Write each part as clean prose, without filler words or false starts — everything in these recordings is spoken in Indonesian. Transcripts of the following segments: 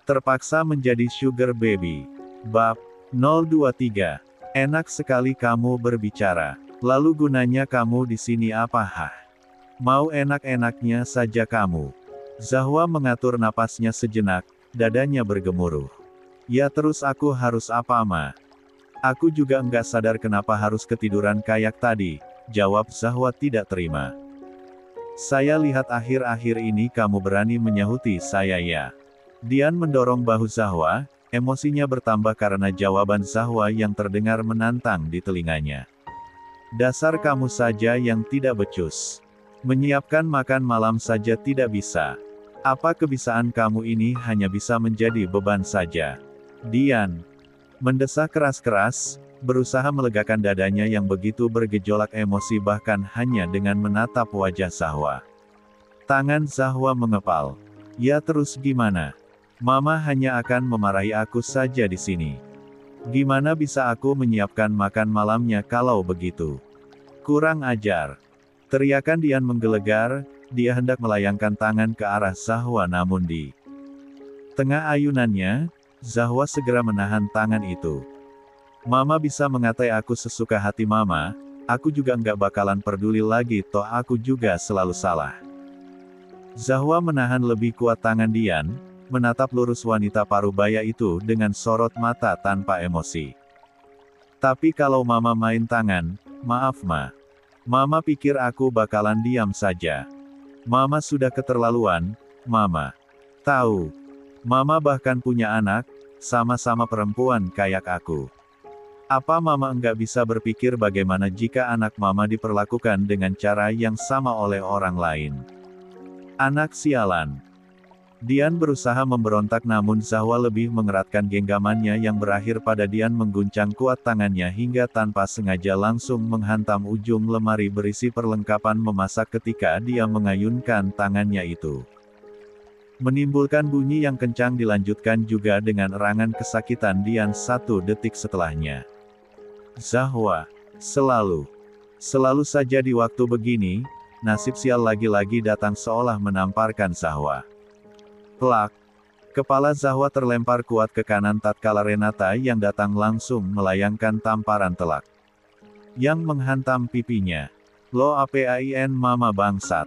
Terpaksa menjadi sugar baby. Bab 023. Enak sekali kamu berbicara. Lalu gunanya kamu di sini apa Mau enak-enaknya saja kamu. Zahwa mengatur napasnya sejenak, dadanya bergemuruh. Ya terus aku harus apa Aku juga enggak sadar kenapa harus ketiduran kayak tadi, jawab Zahwa tidak terima. Saya lihat akhir-akhir ini kamu berani menyahuti saya ya. Dian mendorong bahu Zahwa, emosinya bertambah karena jawaban Zahwa yang terdengar menantang di telinganya. Dasar kamu saja yang tidak becus. Menyiapkan makan malam saja tidak bisa. Apa kebisaan kamu ini hanya bisa menjadi beban saja? Dian mendesah keras-keras, berusaha melegakan dadanya yang begitu bergejolak emosi bahkan hanya dengan menatap wajah Zahwa. Tangan Zahwa mengepal. Ya terus gimana? Mama hanya akan memarahi aku saja di sini. Gimana bisa aku menyiapkan makan malamnya kalau begitu? Kurang ajar. Teriakan Dian menggelegar, dia hendak melayangkan tangan ke arah Zahwa namun di tengah ayunannya, Zahwa segera menahan tangan itu. Mama bisa mengatai aku sesuka hati mama, aku juga enggak bakalan peduli lagi toh aku juga selalu salah. Zahwa menahan lebih kuat tangan Dian, menatap lurus wanita parubaya itu dengan sorot mata tanpa emosi. Tapi kalau mama main tangan, maaf Mama pikir aku bakalan diam saja. Mama sudah keterlaluan, Mama. Tahu. Mama bahkan punya anak, sama-sama perempuan kayak aku. Apa Mama enggak bisa berpikir bagaimana jika anak Mama diperlakukan dengan cara yang sama oleh orang lain? Anak sialan. Dian berusaha memberontak namun Zahwa lebih mengeratkan genggamannya yang berakhir pada Dian mengguncang kuat tangannya hingga tanpa sengaja langsung menghantam ujung lemari berisi perlengkapan memasak ketika dia mengayunkan tangannya itu. Menimbulkan bunyi yang kencang dilanjutkan juga dengan erangan kesakitan Dian 1 detik setelahnya. Zahwa, selalu saja di waktu begini, nasib sial lagi-lagi datang seolah menamparkan Zahwa. Plak. Kepala Zahwa terlempar kuat ke kanan tatkala Renata yang datang langsung melayangkan tamparan telak yang menghantam pipinya. Lo apain mama bangsat.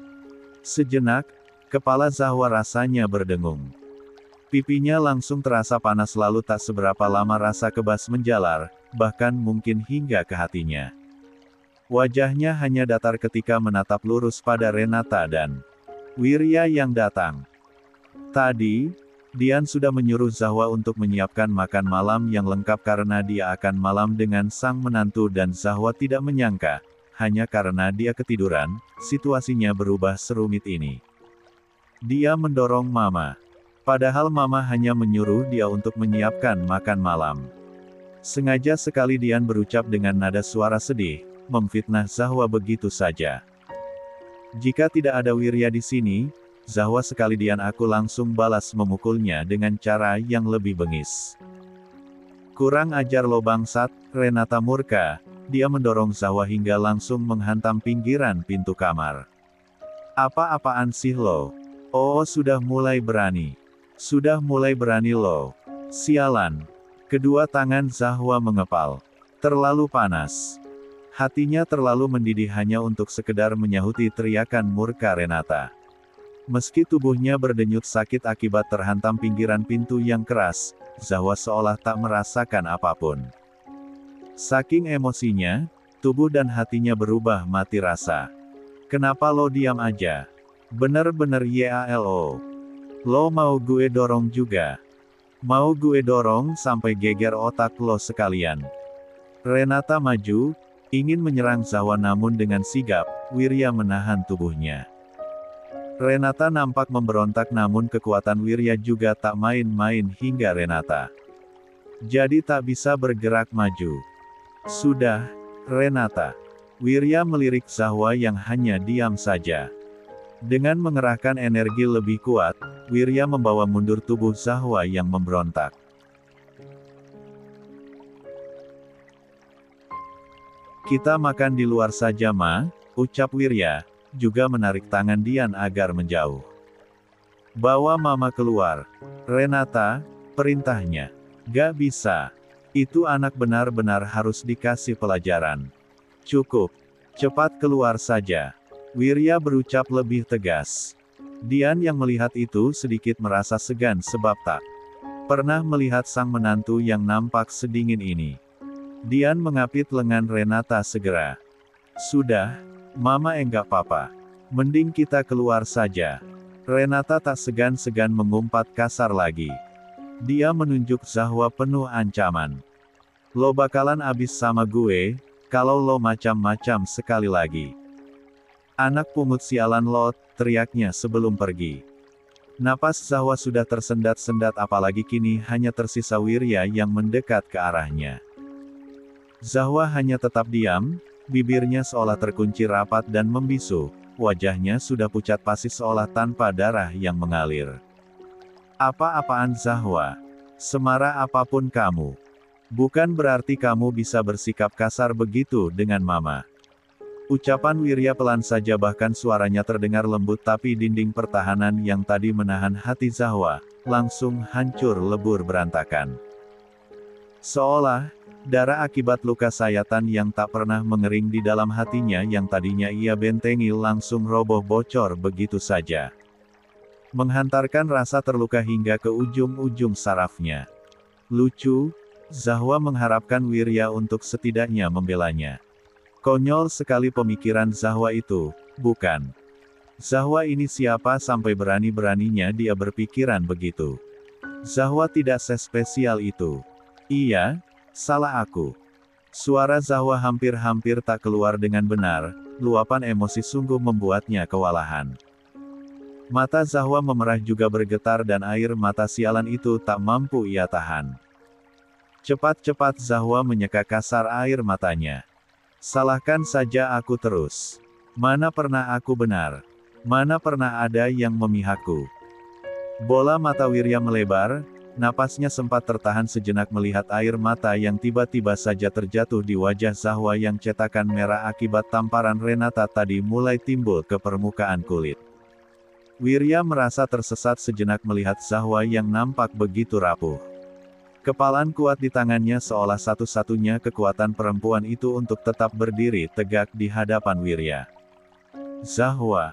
Sejenak, kepala Zahwa rasanya berdengung. Pipinya langsung terasa panas lalu tak seberapa lama rasa kebas menjalar, bahkan mungkin hingga ke hatinya. Wajahnya hanya datar ketika menatap lurus pada Renata dan Wirya yang datang. Tadi, Dian sudah menyuruh Zahwa untuk menyiapkan makan malam yang lengkap karena dia akan malam dengan sang menantu dan Zahwa tidak menyangka, hanya karena dia ketiduran, situasinya berubah serumit ini. Dia mendorong Mama. Padahal Mama hanya menyuruh dia untuk menyiapkan makan malam. Sengaja sekali Dian berucap dengan nada suara sedih, memfitnah Zahwa begitu saja. Jika tidak ada Wirya di sini, Zahwa sekalian aku langsung balas memukulnya dengan cara yang lebih bengis. Kurang ajar lo bangsat, Renata murka, dia mendorong Zahwa hingga langsung menghantam pinggiran pintu kamar. Apa-apaan sih lo? Oh sudah mulai berani. Sudah mulai berani lo. Sialan. Kedua tangan Zahwa mengepal. Terlalu panas. Hatinya terlalu mendidih hanya untuk sekedar menyahuti teriakan murka Renata. Meski tubuhnya berdenyut sakit akibat terhantam pinggiran pintu yang keras, Zahwa seolah tak merasakan apapun. Saking emosinya, tubuh dan hatinya berubah mati rasa. Kenapa lo diam aja? Bener-bener YALO. Lo mau gue dorong juga? Mau gue dorong sampai geger otak lo sekalian? Renata maju, ingin menyerang Zahwa namun dengan sigap, Wirya menahan tubuhnya. Renata nampak memberontak namun kekuatan Wirya juga tak main-main hingga Renata jadi tak bisa bergerak maju. Sudah, Renata. Wirya melirik Zahwa yang hanya diam saja. Dengan mengerahkan energi lebih kuat, Wirya membawa mundur tubuh Zahwa yang memberontak. Kita makan di luar saja ucap Wirya, juga menarik tangan Dian agar menjauh. Bawa mama keluar. Renata, perintahnya. Gak bisa. Itu anak benar-benar harus dikasih pelajaran. Cukup. Cepat keluar saja. Wirya berucap lebih tegas. Dian yang melihat itu sedikit merasa segan sebab tak pernah melihat sang menantu yang nampak sedingin ini. Dian mengapit lengan Renata segera. Sudah, Mama enggak apa-apa. Mending kita keluar saja. Renata tak segan-segan mengumpat kasar lagi. Dia menunjuk Zahwa penuh ancaman. Lo bakalan abis sama gue, kalau lo macam-macam sekali lagi. Anak pungut sialan lo, teriaknya sebelum pergi. Napas Zahwa sudah tersendat-sendat apalagi kini hanya tersisa Wirya yang mendekat ke arahnya. Zahwa hanya tetap diam, bibirnya seolah terkunci rapat dan membisu, wajahnya sudah pucat pasi seolah tanpa darah yang mengalir. Apa-apaan Zahwa? Semarah apapun kamu. Bukan berarti kamu bisa bersikap kasar begitu dengan Mama. Ucapan Wirya pelan saja bahkan suaranya terdengar lembut tapi dinding pertahanan yang tadi menahan hati Zahwa, langsung hancur lebur berantakan. Seolah, darah akibat luka sayatan yang tak pernah mengering di dalam hatinya yang tadinya ia bentengi langsung roboh bocor begitu saja. Menghantarkan rasa terluka hingga ke ujung-ujung sarafnya. Lucu, Zahwa mengharapkan Wirya untuk setidaknya membelanya. Konyol sekali pemikiran Zahwa itu, bukan? Zahwa ini siapa sampai berani-beraninya dia berpikiran begitu? Zahwa tidak sespesial itu. Iya, salah aku. Suara Zahwa hampir-hampir tak keluar dengan benar, luapan emosi sungguh membuatnya kewalahan. Mata Zahwa memerah juga bergetar dan air mata sialan itu tak mampu ia tahan. Cepat-cepat Zahwa menyeka kasar air matanya. Salahkan saja aku terus. Mana pernah aku benar? Mana pernah ada yang memihakku? Bola mata Wirya melebar, napasnya sempat tertahan sejenak melihat air mata yang tiba-tiba saja terjatuh di wajah Zahwa yang cetakan merah akibat tamparan Renata tadi mulai timbul ke permukaan kulit. Wirya merasa tersesat sejenak melihat Zahwa yang nampak begitu rapuh. Kepalan kuat di tangannya seolah satu-satunya kekuatan perempuan itu untuk tetap berdiri tegak di hadapan Wirya. Zahwa.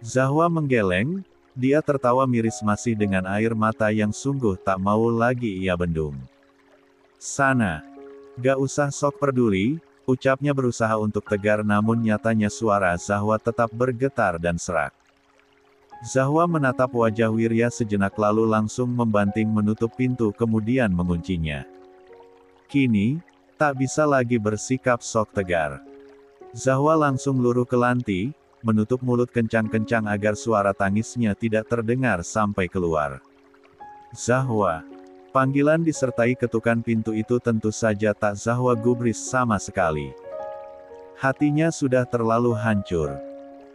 Zahwa menggeleng, dia tertawa miris masih dengan air mata yang sungguh tak mau lagi ia bendung. Sana. Gak usah sok peduli, ucapnya berusaha untuk tegar namun nyatanya suara Zahwa tetap bergetar dan serak. Zahwa menatap wajah Wirya sejenak lalu langsung membanting menutup pintu kemudian menguncinya. Kini, tak bisa lagi bersikap sok tegar. Zahwa langsung luruh ke lantai, menutup mulut kencang-kencang agar suara tangisnya tidak terdengar sampai keluar. Zahwa. Panggilan disertai ketukan pintu itu tentu saja tak Zahwa gubris sama sekali. Hatinya sudah terlalu hancur.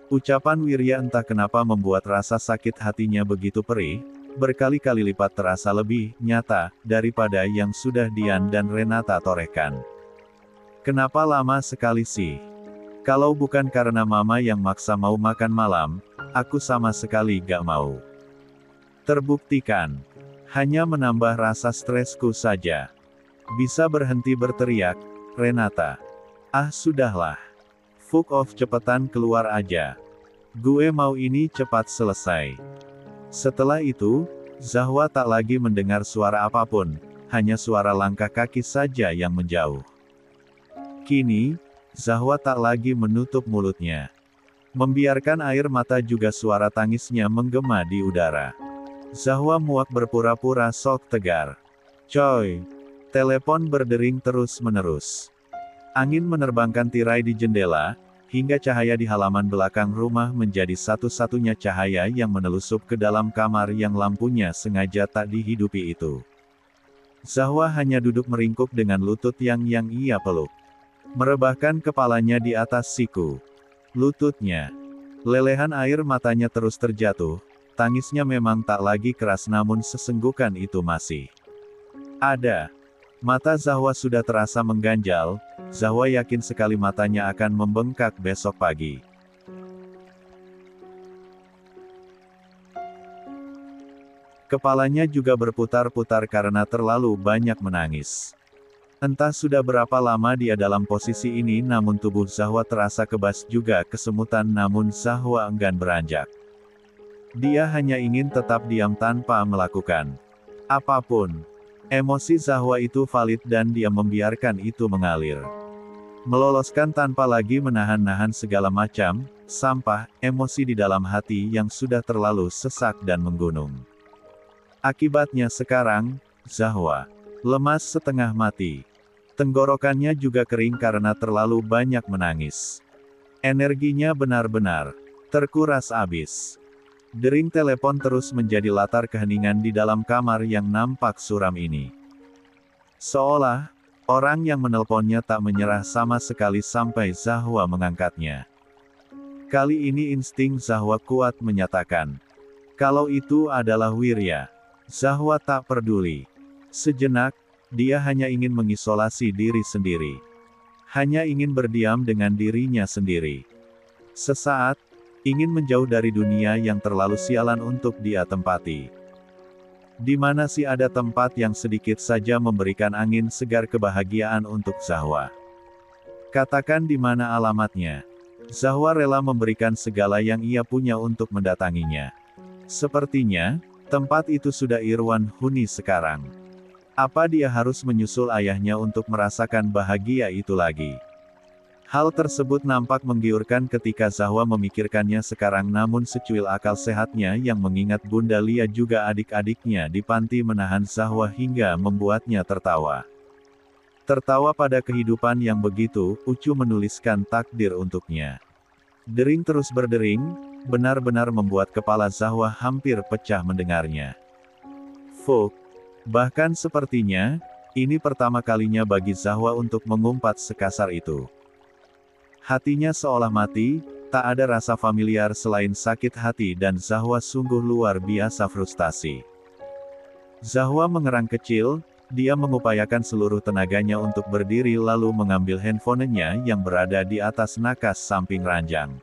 Ucapan Wirya entah kenapa membuat rasa sakit hatinya begitu perih, berkali-kali lipat terasa lebih nyata daripada yang sudah Dian dan Renata torehkan. Kenapa lama sekali sih? Kalau bukan karena Mama yang maksa mau makan malam, aku sama sekali gak mau. Terbuktikan. Hanya menambah rasa stresku saja. Bisa berhenti berteriak, Renata. Ah sudahlah. Fuck off cepetan keluar aja. Gue mau ini cepat selesai. Setelah itu, Zahwa tak lagi mendengar suara apapun, hanya suara langkah kaki saja yang menjauh. Kini, Zahwa tak lagi menutup mulutnya. Membiarkan air mata juga suara tangisnya menggema di udara. Zahwa muak berpura-pura sok tegar. Coy. Telepon berdering terus-menerus. Angin menerbangkan tirai di jendela, hingga cahaya di halaman belakang rumah menjadi satu-satunya cahaya yang menelusup ke dalam kamar yang lampunya sengaja tak dihidupi itu. Zahwa hanya duduk meringkuk dengan lutut yang ia peluk. Merebahkan kepalanya di atas siku lututnya. Lelehan air matanya terus terjatuh, tangisnya memang tak lagi keras namun sesenggukan itu masih ada. Mata Zahwa sudah terasa mengganjal, Zahwa yakin sekali matanya akan membengkak besok pagi. Kepalanya juga berputar-putar karena terlalu banyak menangis. Entah sudah berapa lama dia dalam posisi ini namun tubuh Zahwa terasa kebas juga kesemutan namun Zahwa enggan beranjak. Dia hanya ingin tetap diam tanpa melakukan apapun. Emosi Zahwa itu valid dan dia membiarkan itu mengalir. Meloloskan tanpa lagi menahan-nahan segala macam sampah, emosi di dalam hati yang sudah terlalu sesak dan menggunung. Akibatnya sekarang, Zahwa lemas setengah mati. Tenggorokannya juga kering karena terlalu banyak menangis. Energinya benar-benar terkuras habis. Dering telepon terus menjadi latar keheningan di dalam kamar yang nampak suram ini. Seolah, orang yang menelponnya tak menyerah sama sekali sampai Zahwa mengangkatnya. Kali ini insting Zahwa kuat menyatakan, kalau itu adalah Wirya. Zahwa tak peduli. Sejenak, dia hanya ingin mengisolasi diri sendiri. Hanya ingin berdiam dengan dirinya sendiri. Sesaat, ingin menjauh dari dunia yang terlalu sialan untuk dia tempati. Di mana sih ada tempat yang sedikit saja memberikan angin segar kebahagiaan untuk Zahwa? Katakan di mana alamatnya. Zahwa rela memberikan segala yang ia punya untuk mendatanginya. Sepertinya, tempat itu sudah Irwan huni sekarang. Apa dia harus menyusul ayahnya untuk merasakan bahagia itu lagi? Hal tersebut nampak menggiurkan ketika Zahwa memikirkannya sekarang namun secuil akal sehatnya yang mengingat Bunda Lia juga adik-adiknya di panti menahan Zahwa hingga membuatnya tertawa. Tertawa pada kehidupan yang begitu, Ucu menuliskan takdir untuknya. Dering terus berdering, benar-benar membuat kepala Zahwa hampir pecah mendengarnya. Fuk. Bahkan sepertinya, ini pertama kalinya bagi Zahwa untuk mengumpat sekasar itu. Hatinya seolah mati, tak ada rasa familiar selain sakit hati dan Zahwa sungguh luar biasa frustasi. Zahwa mengerang kecil, dia mengupayakan seluruh tenaganya untuk berdiri lalu mengambil handphonenya yang berada di atas nakas samping ranjang.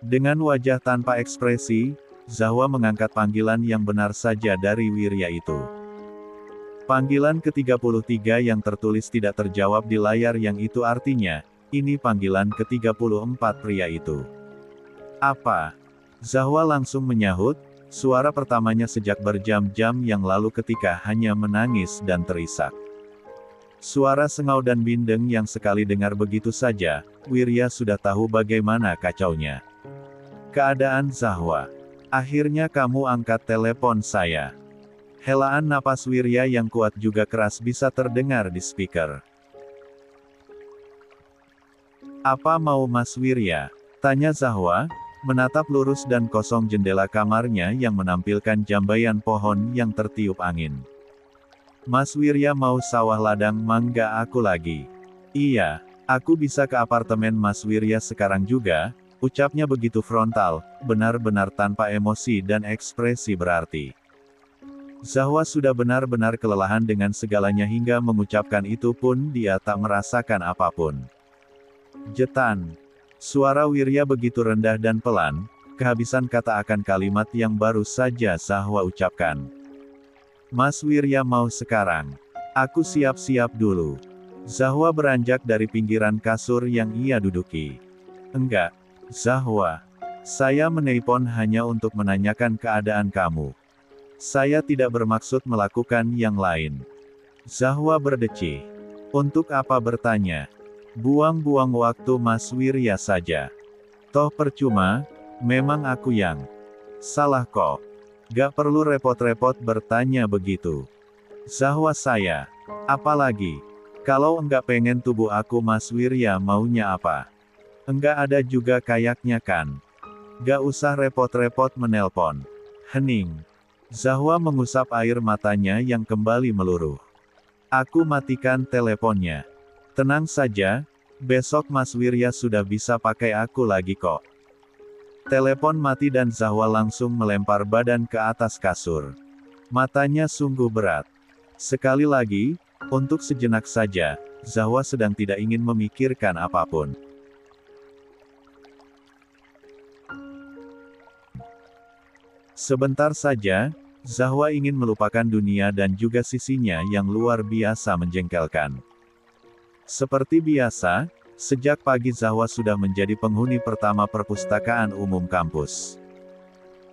Dengan wajah tanpa ekspresi, Zahwa mengangkat panggilan yang benar saja dari Wirya itu. Panggilan ke-33 yang tertulis tidak terjawab di layar yang itu artinya, ini panggilan ke-34 pria itu. Apa? Zahwa langsung menyahut, suara pertamanya sejak berjam-jam yang lalu ketika hanya menangis dan terisak. Suara sengau dan bindeng yang sekali dengar begitu saja, Wirya sudah tahu bagaimana kacaunya keadaan Zahwa. Akhirnya kamu angkat telepon saya. Helaan napas Wirya yang kuat juga keras bisa terdengar di speaker. Apa mau Mas Wirya? Tanya Zahwa, menatap lurus dan kosong jendela kamarnya yang menampilkan jambaian pohon yang tertiup angin. Mas Wirya mau sawah ladang mangga aku lagi. Iya, aku bisa ke apartemen Mas Wirya sekarang juga, ucapnya begitu frontal, benar-benar tanpa emosi dan ekspresi berarti. Zahwa sudah benar-benar kelelahan dengan segalanya hingga mengucapkan itu pun dia tak merasakan apapun. Jetan. Suara Wirya begitu rendah dan pelan, kehabisan kata akan kalimat yang baru saja Zahwa ucapkan. Mas Wirya mau sekarang. Aku siap-siap dulu. Zahwa beranjak dari pinggiran kasur yang ia duduki. Enggak, Zahwa. Saya menelpon hanya untuk menanyakan keadaan kamu. Saya tidak bermaksud melakukan yang lain. Zahwa berdecih. Untuk apa bertanya? Buang-buang waktu Mas Wirya saja. Toh percuma, memang aku yang salah kok. Gak perlu repot-repot bertanya begitu. Zahwa saya. Apalagi, kalau enggak pengen tubuh aku Mas Wirya maunya apa? Enggak ada juga kayaknya kan? Gak usah repot-repot menelpon. Hening. Zahwa mengusap air matanya yang kembali meluruh. Aku matikan teleponnya. Tenang saja, besok Mas Wirya sudah bisa pakai aku lagi kok. Telepon mati dan Zahwa langsung melempar badan ke atas kasur. Matanya sungguh berat. Sekali lagi, untuk sejenak saja, Zahwa sedang tidak ingin memikirkan apapun. Sebentar saja, Zahwa ingin melupakan dunia dan juga sisinya yang luar biasa menjengkelkan. Seperti biasa, sejak pagi Zahwa sudah menjadi penghuni pertama perpustakaan umum kampus.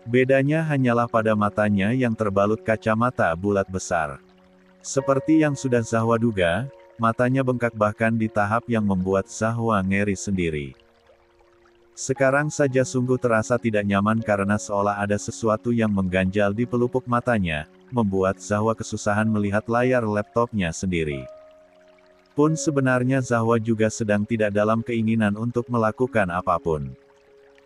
Bedanya hanyalah pada matanya yang terbalut kacamata bulat besar. Seperti yang sudah Zahwa duga, matanya bengkak bahkan di tahap yang membuat Zahwa ngeri sendiri. Sekarang saja sungguh terasa tidak nyaman karena seolah ada sesuatu yang mengganjal di pelupuk matanya, membuat Zahwa kesusahan melihat layar laptopnya sendiri. Pun sebenarnya Zahwa juga sedang tidak dalam keinginan untuk melakukan apapun.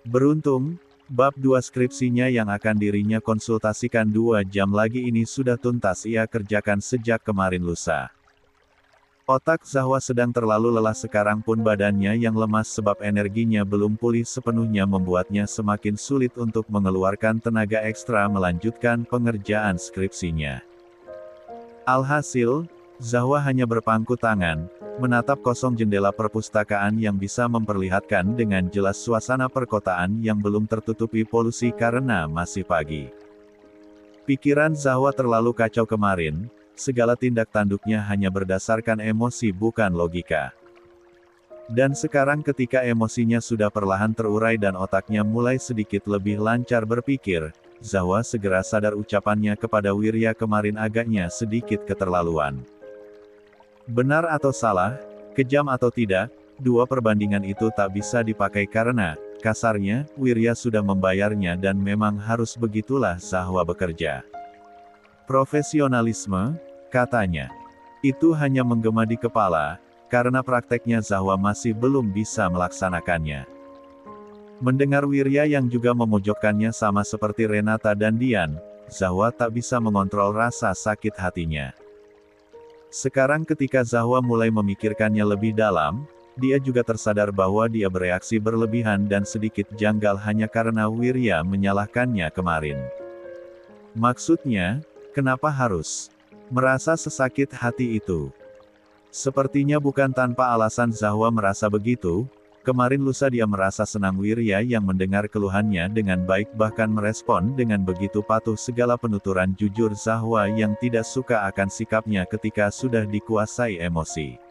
Beruntung, bab 2 skripsinya yang akan dirinya konsultasikan 2 jam lagi ini sudah tuntas ia kerjakan sejak kemarin lusa. Otak Zahwa sedang terlalu lelah sekarang pun badannya yang lemas sebab energinya belum pulih sepenuhnya membuatnya semakin sulit untuk mengeluarkan tenaga ekstra melanjutkan pengerjaan skripsinya. Alhasil, Zahwa hanya berpangku tangan, menatap kosong jendela perpustakaan yang bisa memperlihatkan dengan jelas suasana perkotaan yang belum tertutupi polusi karena masih pagi. Pikiran Zahwa terlalu kacau kemarin, segala tindak tanduknya hanya berdasarkan emosi bukan logika. Dan sekarang ketika emosinya sudah perlahan terurai dan otaknya mulai sedikit lebih lancar berpikir, Zahwa segera sadar ucapannya kepada Wirya kemarin agaknya sedikit keterlaluan. Benar atau salah, kejam atau tidak, dua perbandingan itu tak bisa dipakai karena, kasarnya, Wirya sudah membayarnya dan memang harus begitulah Zahwa bekerja. Profesionalisme, katanya. Itu hanya menggema di kepala, karena prakteknya Zahwa masih belum bisa melaksanakannya. Mendengar Wirya yang juga memojokkannya sama seperti Renata dan Dian, Zahwa tak bisa mengontrol rasa sakit hatinya. Sekarang ketika Zahwa mulai memikirkannya lebih dalam, dia juga tersadar bahwa dia bereaksi berlebihan dan sedikit janggal hanya karena Wirya menyalahkannya kemarin. Maksudnya, kenapa harus merasa sesakit hati itu? Sepertinya bukan tanpa alasan Zahwa merasa begitu. Kemarin lusa dia merasa senang Wirya yang mendengar keluhannya dengan baik bahkan merespon dengan begitu patuh segala penuturan jujur Zahwa yang tidak suka akan sikapnya ketika sudah dikuasai emosi.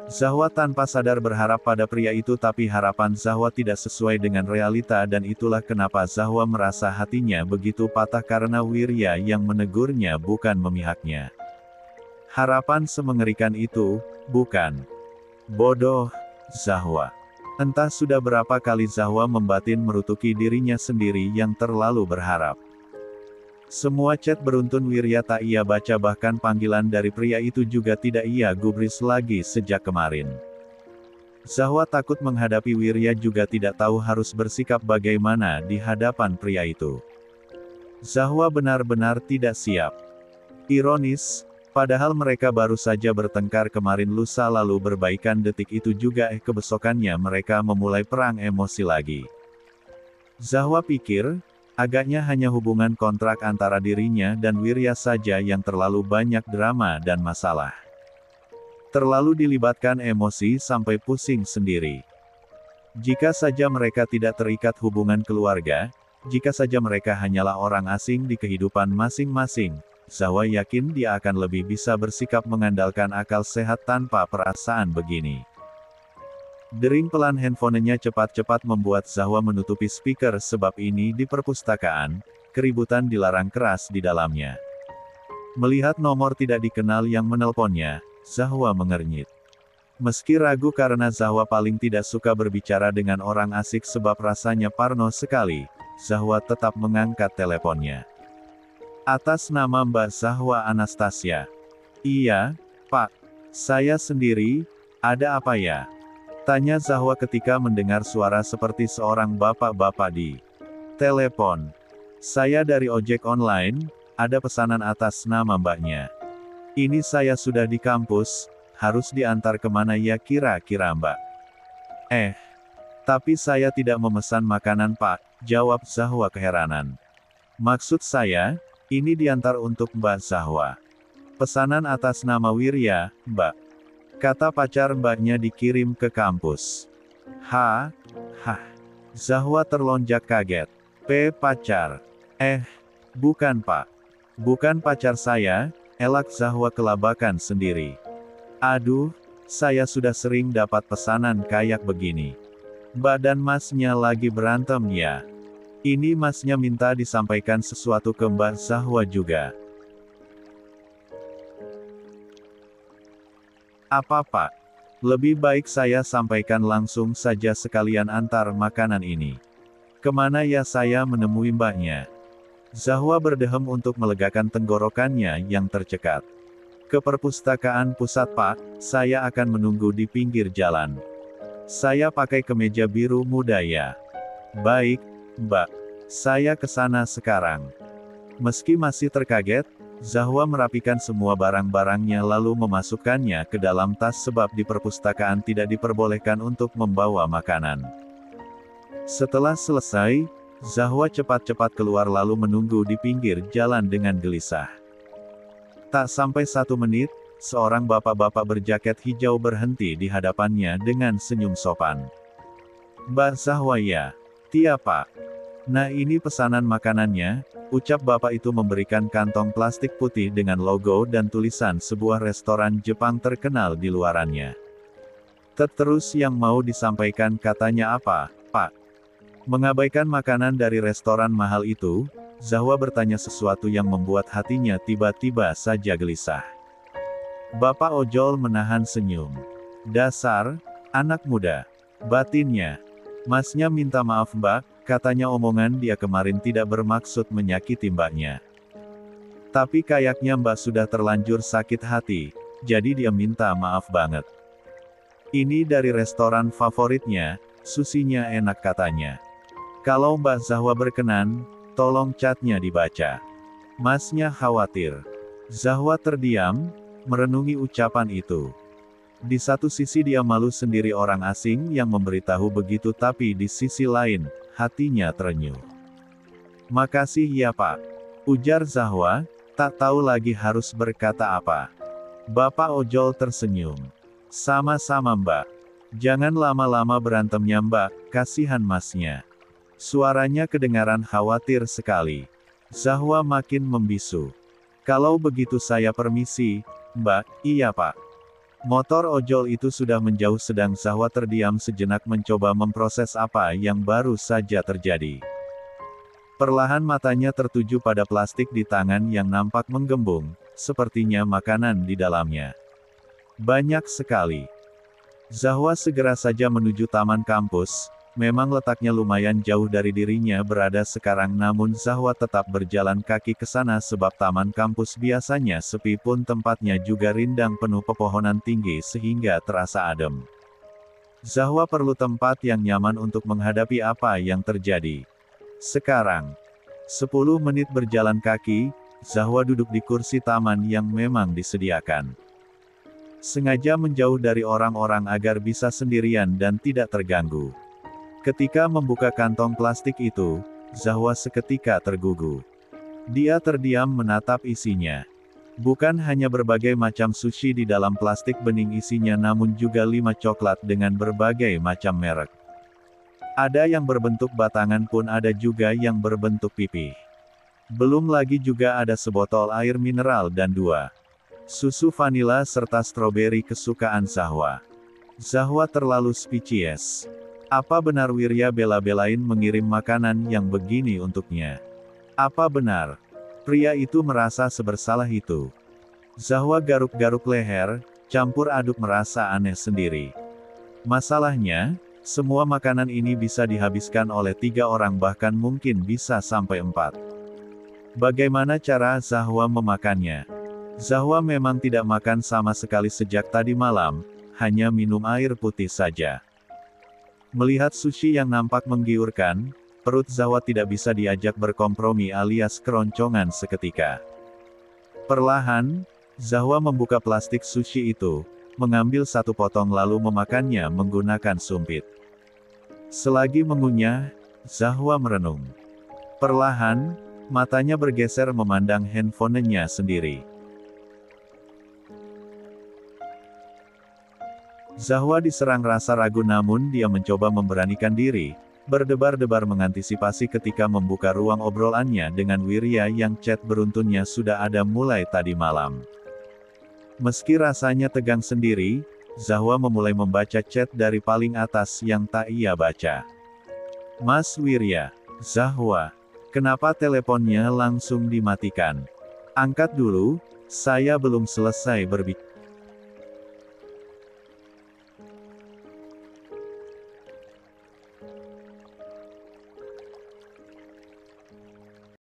Zahwa tanpa sadar berharap pada pria itu tapi harapan Zahwa tidak sesuai dengan realita dan itulah kenapa Zahwa merasa hatinya begitu patah karena Wirya yang menegurnya bukan memihaknya. Harapan semengerikan itu, bukan? Bodoh, Zahwa. Entah sudah berapa kali Zahwa membatin merutuki dirinya sendiri yang terlalu berharap. Semua chat beruntun Wirya tak ia baca bahkan panggilan dari pria itu juga tidak ia gubris lagi sejak kemarin. Zahwa takut menghadapi Wirya juga tidak tahu harus bersikap bagaimana di hadapan pria itu. Zahwa benar-benar tidak siap. Ironis, padahal mereka baru saja bertengkar kemarin lusa lalu berbaikan detik itu juga kebesokannya mereka memulai perang emosi lagi. Zahwa pikir, agaknya hanya hubungan kontrak antara dirinya dan Wirya saja yang terlalu banyak drama dan masalah. Terlalu dilibatkan emosi sampai pusing sendiri. Jika saja mereka tidak terikat hubungan keluarga, jika saja mereka hanyalah orang asing di kehidupan masing-masing, Zahwa yakin dia akan lebih bisa bersikap mengandalkan akal sehat tanpa perasaan begini. Dering pelan handphonenya cepat-cepat membuat Zahwa menutupi speaker sebab ini di perpustakaan, keributan dilarang keras di dalamnya. Melihat nomor tidak dikenal yang menelponnya, Zahwa mengernyit. Meski ragu karena Zahwa paling tidak suka berbicara dengan orang asik sebab rasanya parno sekali, Zahwa tetap mengangkat teleponnya. Atas nama Mbak Zahwa Anastasia. Iya, Pak. Saya sendiri, ada apa ya? Tanya Zahwa ketika mendengar suara seperti seorang bapak-bapak di telepon. Saya dari ojek online, ada pesanan atas nama mbaknya. Ini saya sudah di kampus, harus diantar kemana ya kira-kira Mbak? Tapi saya tidak memesan makanan Pak, jawab Zahwa keheranan. Maksud saya, ini diantar untuk Mbak Zahwa. Pesanan atas nama Wirya, Mbak. Kata pacar mbaknya dikirim ke kampus. Hah? Zahwa terlonjak kaget. Pacar. Bukan Pak. Bukan pacar saya, elak Zahwa kelabakan sendiri. Aduh, saya sudah sering dapat pesanan kayak begini. Mbak dan Masnya lagi berantem ya. Ini Masnya minta disampaikan sesuatu ke Mbak Zahwa juga. Apa Pak? Lebih baik saya sampaikan langsung saja sekalian antar makanan ini. Kemana ya saya menemui mbaknya? Zahwa berdehem untuk melegakan tenggorokannya yang tercekat. Ke perpustakaan pusat Pak, saya akan menunggu di pinggir jalan. Saya pakai kemeja biru muda ya. Baik, Mbak. Saya ke sana sekarang. Meski masih terkaget, Zahwa merapikan semua barang-barangnya lalu memasukkannya ke dalam tas sebab di perpustakaan tidak diperbolehkan untuk membawa makanan. Setelah selesai, Zahwa cepat-cepat keluar lalu menunggu di pinggir jalan dengan gelisah. Tak sampai 1 menit, seorang bapak-bapak berjaket hijau berhenti di hadapannya dengan senyum sopan. Mbak Zahwa ya? Iya Pak. Nah ini pesanan makanannya, ucap bapak itu memberikan kantong plastik putih dengan logo dan tulisan sebuah restoran Jepang terkenal di luarannya. Terus yang mau disampaikan katanya apa, Pak? Mengabaikan makanan dari restoran mahal itu, Zahwa bertanya sesuatu yang membuat hatinya tiba-tiba saja gelisah. Bapak ojol menahan senyum. Dasar, anak muda. Batinnya. Masnya minta maaf Mbak, katanya omongan dia kemarin tidak bermaksud menyakiti mbaknya. Tapi kayaknya mbak sudah terlanjur sakit hati, jadi dia minta maaf banget. Ini dari restoran favoritnya, susinya enak katanya. Kalau Mbak Zahwa berkenan, tolong catnya dibaca. Masnya khawatir. Zahwa terdiam, merenungi ucapan itu. Di satu sisi dia malu sendiri orang asing yang memberitahu begitu tapi di sisi lain, hatinya terenyuh. Makasih ya Pak. Ujar Zahwa, tak tahu lagi harus berkata apa. Bapak ojol tersenyum. Sama-sama Mbak. Jangan lama-lama berantemnya Mbak, kasihan Masnya. Suaranya kedengaran khawatir sekali. Zahwa makin membisu. Kalau begitu saya permisi, Mbak. Iya Pak. Motor ojol itu sudah menjauh sedang Zahwa terdiam sejenak mencoba memproses apa yang baru saja terjadi. Perlahan matanya tertuju pada plastik di tangan yang nampak menggembung, sepertinya makanan di dalamnya. Banyak sekali. Zahwa segera saja menuju taman kampus. Memang letaknya lumayan jauh dari dirinya berada sekarang namun Zahwa tetap berjalan kaki ke sana sebab taman kampus biasanya sepi pun tempatnya juga rindang penuh pepohonan tinggi sehingga terasa adem. Zahwa perlu tempat yang nyaman untuk menghadapi apa yang terjadi. Sekarang, 10 menit berjalan kaki, Zahwa duduk di kursi taman yang memang disediakan. Sengaja menjauh dari orang-orang agar bisa sendirian dan tidak terganggu. Ketika membuka kantong plastik itu, Zahwa seketika tergugu. Dia terdiam menatap isinya. Bukan hanya berbagai macam sushi di dalam plastik bening isinya namun juga 5 coklat dengan berbagai macam merek. Ada yang berbentuk batangan pun ada juga yang berbentuk pipih. Belum lagi juga ada sebotol air mineral dan 2 susu vanila serta stroberi kesukaan Zahwa. Zahwa terlalu spesies. Apa benar Wirya bela-belain mengirim makanan yang begini untuknya? Apa benar? Pria itu merasa sebersalah itu. Zahwa garuk-garuk leher, campur aduk merasa aneh sendiri. Masalahnya, semua makanan ini bisa dihabiskan oleh 3 orang bahkan mungkin bisa sampai 4. Bagaimana cara Zahwa memakannya? Zahwa memang tidak makan sama sekali sejak tadi malam, hanya minum air putih saja. Melihat sushi yang nampak menggiurkan, perut Zahwa tidak bisa diajak berkompromi alias keroncongan seketika. Perlahan, Zahwa membuka plastik sushi itu, mengambil 1 potong lalu memakannya menggunakan sumpit. Selagi mengunyah, Zahwa merenung. Perlahan, matanya bergeser memandang handphonenya sendiri. Zahwa diserang rasa ragu namun dia mencoba memberanikan diri, Berdebar-debar mengantisipasi ketika membuka ruang obrolannya dengan Wirya yang chat beruntunnya sudah ada mulai tadi malam. Meski rasanya tegang sendiri, Zahwa memulai membaca chat dari paling atas yang tak ia baca. Mas Wirya, Zahwa, kenapa teleponnya langsung dimatikan? Angkat dulu, saya belum selesai berbicara.